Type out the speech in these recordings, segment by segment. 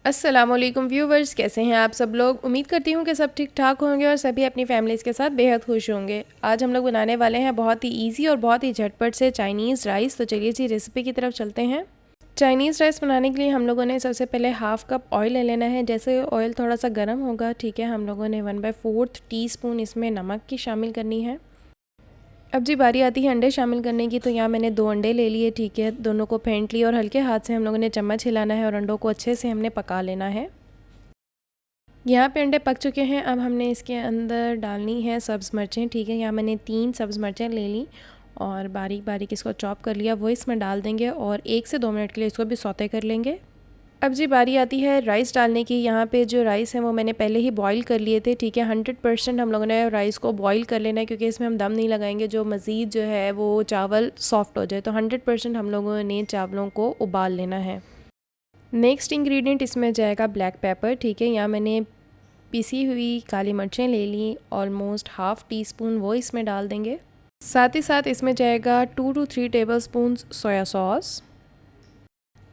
अस्सलामुअलैकुम व्यूवर्स, कैसे हैं आप सब लोग। उम्मीद करती हूँ कि सब ठीक ठाक होंगे और सभी अपनी फैमिलीज़ के साथ बेहद खुश होंगे। आज हम लोग बनाने वाले हैं बहुत ही इजी और बहुत ही झटपट से चाइनीज़ राइस। तो चलिए जी रेसिपी की तरफ चलते हैं। चाइनीज़ राइस बनाने के लिए हम लोगों ने सबसे पहले हाफ़ कप ऑयल ले लेना है। जैसे ऑयल थोड़ा सा गर्म होगा, ठीक है, हम लोगों ने 1/4 टीस्पून इसमें नमक की शामिल करनी है। अब जी बारी आती है अंडे शामिल करने की। तो यहाँ मैंने 2 अंडे ले लिए, ठीक है, दोनों को फेंट लिया और हल्के हाथ से हम लोगों ने चम्मच हिलाना है और अंडों को अच्छे से हमने पका लेना है। यहाँ पे अंडे पक चुके हैं। अब हमने इसके अंदर डालनी है सब्ज़ मिर्चें, ठीक है। यहाँ मैंने 3 सब्ज़ मिर्चें ले ली और बारीक बारीक इसको चॉप कर लिया, वो इसमें डाल देंगे और 1 से 2 मिनट के लिए इसको भी सौते कर लेंगे। अब जी बारी आती है राइस डालने की। यहाँ पे जो राइस है वो मैंने पहले ही बॉईल कर लिए थे, ठीक है। 100% हम लोगों ने राइस को बॉईल कर लेना है, क्योंकि इसमें हम दम नहीं लगाएंगे, जो मज़ीद जो है वो चावल सॉफ्ट हो जाए। तो 100% हम लोगों ने चावलों को उबाल लेना है। नेक्स्ट इंग्रेडिएंट इसमें जाएगा ब्लैक पेपर, ठीक है। यहाँ मैंने पिसी हुई काली मिर्चें ले ली, ऑलमोस्ट हाफ़ टी स्पून, वो इसमें डाल देंगे। साथ ही साथ इसमें जाएगा 2 to 3 टेबलस्पून सोया सॉस।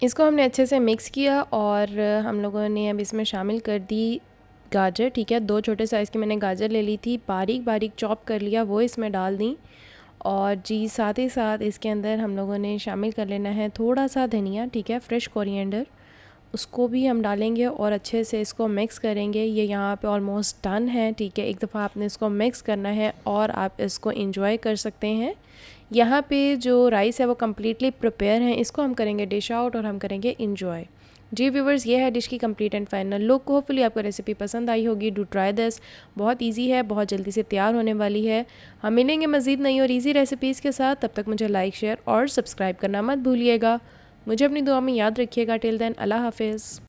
इसको हमने अच्छे से मिक्स किया और हम लोगों ने अब इसमें शामिल कर दी गाजर, ठीक है। 2 छोटे साइज़ की मैंने गाजर ले ली थी, बारीक बारीक चॉप कर लिया, वो इसमें डाल दी। और जी साथ ही साथ इसके अंदर हम लोगों ने शामिल कर लेना है थोड़ा सा धनिया, ठीक है, फ्रेश कोरिएंडर, उसको भी हम डालेंगे और अच्छे से इसको मिक्स करेंगे। ये यहाँ पे ऑलमोस्ट डन है, ठीक है। एक दफ़ा आपने इसको मिक्स करना है और आप इसको एंजॉय कर सकते हैं। यहाँ पे जो राइस है वो कम्प्लीटली प्रिपेयर है। इसको हम करेंगे डिश आउट और हम करेंगे एंजॉय। जी व्यूवर्स, ये है डिश की complete and final look. Hopefully आपको रेसिपी पसंद आई होगी। डू ट्राई दिस, बहुत इजी है, बहुत जल्दी से तैयार होने वाली है। हम मिलेंगे मज़ीद नई और इजी रेसिपीज़ के साथ। तब तक मुझे लाइक, शेयर और सब्सक्राइब करना मत भूलिएगा। मुझे अपनी दुआ में याद रखिएगा। टिल देन, अल्लाह हाफिज़।